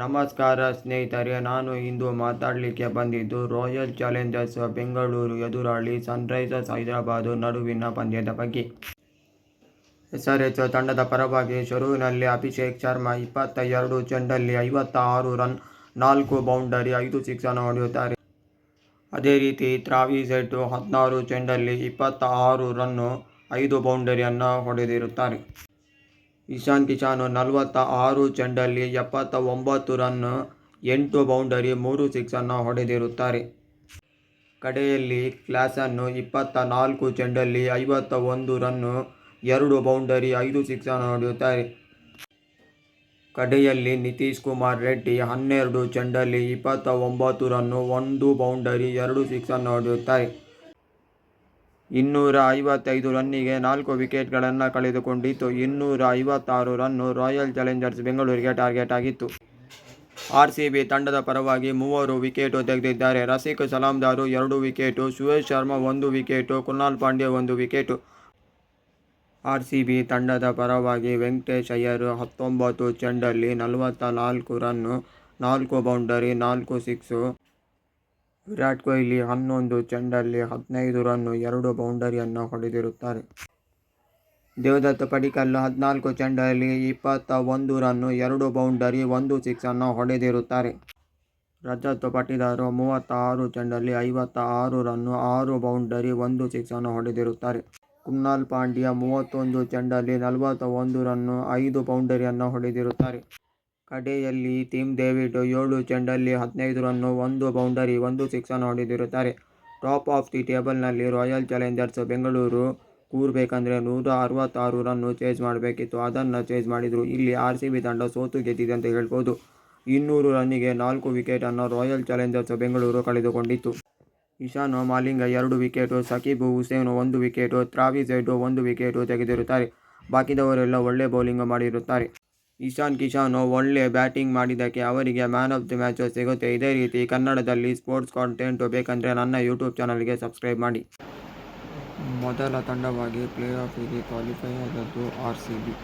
ನಮಸ್ಕಾರ ಸ್ನೇಹಿತರೆ, ನಾನು ಇಂದು ಮಾತಾಡಲಿಕ್ಕೆ ಬಂದಿದ್ದು ರಾಯಲ್ ಚಾಲೆಂಜರ್ಸ್ ಬೆಂಗಳೂರು ಎದುರಾಳಿ ಸನ್ರೈಸರ್ಸ್ ಹೈದರಾಬಾದ್ ನಡುವಿನ ಪಂದ್ಯದ ಬಗ್ಗೆ. ಎಸ್ಆರ್ಎಚ್ ತಂಡದ ಪರವಾಗಿ ಶುರುವಿನಲ್ಲಿ ಅಭಿಷೇಕ್ ಶರ್ಮಾ 22 ಚೆಂಡಲ್ಲಿ 56 ರನ್, 4 ಬೌಂಡರಿ, 5 ಸಿಕ್ಸನ್ನು ಹೊಡೆಯುತ್ತಾರೆ. ಅದೇ ರೀತಿ ಟ್ರಾವಿಸ್ ಹೆಡ್ 16 ಚೆಂಡಲ್ಲಿ 26 ರನ್, 5 ಬೌಂಡರಿಯನ್ನು ಹೊಡೆದಿರುತ್ತಾರೆ. ಇಶಾನ್ ಕಿಶನ್ 46 ಚೆಂಡಲ್ಲಿ 79 ರನ್, 8 ಬೌಂಡರಿ, 3 ಸಿಕ್ಸನ್ನು ಹೊಡೆದಿರುತ್ತಾರೆ. ಕಡೆಯಲ್ಲಿ ಕ್ಲಾಸನ್ 24 ಚೆಂಡಲ್ಲಿ 51 ರನ್, 2 ಬೌಂಡರಿ, 5 ಸಿಕ್ಸನ್ನು ಹೊಡೆಯುತ್ತಾರೆ. ಕಡೆಯಲ್ಲಿ ನಿತೀಶ್ ಕುಮಾರ್ ರೆಡ್ಡಿ 12 ಚೆಂಡಲ್ಲಿ 29 ರನ್, 1 ಬೌಂಡರಿ, 2 ಸಿಕ್ಸನ್ನು ಹೊಡೆಯುತ್ತಾರೆ. 255 ರನ್ನಿಗೆ 4 ವಿಕೆಟ್ಗಳನ್ನು ಕಳೆದುಕೊಂಡಿತ್ತು. 256 ರನ್ ರಾಯಲ್ ಚಾಲೆಂಜರ್ಸ್ ಬೆಂಗಳೂರಿಗೆ ಟಾರ್ಗೆಟ್ ಆಗಿತ್ತು. ಆರ್ಸಿಬಿ ತಂಡದ ಪರವಾಗಿ 3 ವಿಕೆಟ್ ತೆಗೆದಿದ್ದಾರೆ. Rafiq Salamdar 2 wicket, Suyash Sharma 1 wicket, Krunal Pandya 1 wicket. RCB ತಂಡದ ಪರವಾಗಿ ವೆಂಕಟೇಶ್ ಅಯ್ಯರ್ 19 ಚೆಂಡಲ್ಲಿ 44 run, 4 boundary, 4 six. Virat Kohli 11 ಚೆಂಡಲ್ಲಿ 15 ರನ್, 2 ಬೌಂಡರಿಯನ್ನು ಹೊಡೆದಿರುತ್ತಾರೆ. ದೇವದತ್ ಪಡಿಕ್ಕಲ್ 14 ಚೆಂಡಲ್ಲಿ 21 ರನ್, 2 ಬೌಂಡರಿ, 1 ಸಿಕ್ಸನ್ನು ಹೊಡೆದಿರುತ್ತಾರೆ. ರಜತ್ ಪಾಟಿದಾರ್ 36 ಚೆಂಡಲ್ಲಿ 56 ರನ್, 6 ಬೌಂಡರಿ, 1 ಸಿಕ್ಸನ್ನು ಹೊಡೆದಿರುತ್ತಾರೆ. ಕೃಣಾಲ್ ಪಾಂಡ್ಯ 31 ಚೆಂಡಲ್ಲಿ 41 ರನ್, 5 ಬೌಂಡರಿಯನ್ನು ಹೊಡೆದಿರುತ್ತಾರೆ. ಕಡೆಯಲ್ಲಿ ಟಿಮ್ ಡೇವಿಡ್ 7 ಚೆಂಡಲ್ಲಿ 15 ರನ್, 1 ಬೌಂಡರಿ, 1 ಸಿಕ್ಸನ್ನು ಹೊಡೆದಿರುತ್ತಾರೆ. ಟಾಪ್ ಆಫ್ ದಿ ಟೇಬಲ್ನಲ್ಲಿ ರಾಯಲ್ ಚಾಲೆಂಜರ್ಸ್ ಬೆಂಗಳೂರು ಕೂರಬೇಕಂದ್ರೆ 166 ರನ್ ಚೇಸ್ ಮಾಡಬೇಕಿತ್ತು. ಅದನ್ನು ಚೇಸ್ ಮಾಡಿದ್ರು. ಇಲ್ಲಿ ಆರ್ಸಿಬಿ ತಂಡ ಸೋತು ಗೆದ್ದಿದೆ ಅಂತ ಹೇಳ್ಬೋದು. 200 ರನ್ನಿಗೆ 4 ವಿಕೆಟನ್ನು ರಾಯಲ್ ಚಾಲೆಂಜರ್ಸ್ ಬೆಂಗಳೂರು ಕಳೆದುಕೊಂಡಿತ್ತು. Ishan Malinga 2 wicket, Sakib Hussain 1 wicket, Travis Head 1 wicket ತೆಗೆದಿರುತ್ತಾರೆ. ಬಾಕಿದವರೆಲ್ಲ ಒಳ್ಳೆ ಬೌಲಿಂಗ್ ಮಾಡಿರುತ್ತಾರೆ. ಇಶಾನ್ ಕಿಶನ್ ಒಳ್ಳೆ ಬ್ಯಾಟಿಂಗ್ ಮಾಡಿದ್ದಕ್ಕೆ ಅವರಿಗೆ ಮ್ಯಾನ್ ಆಫ್ ದಿ ಮ್ಯಾಚ್ ಸಿಗುತ್ತೆ. ಇದೇ ರೀತಿ ಕನ್ನಡದಲ್ಲಿ ಸ್ಪೋರ್ಟ್ಸ್ ಕಾಂಟೆಂಟ್ ಬೇಕಂದರೆ ನನ್ನ ಯೂಟ್ಯೂಬ್ ಚಾನಲ್ಗೆ ಸಬ್ಸ್ಕ್ರೈಬ್ ಮಾಡಿ. ಮೊದಲ ತಂಡವಾಗಿ ಪ್ಲೇ ಆಫ್ಗೆ ಕ್ವಾಲಿಫೈ ಆದದ್ದು ಆರ್ಸಿಬಿ.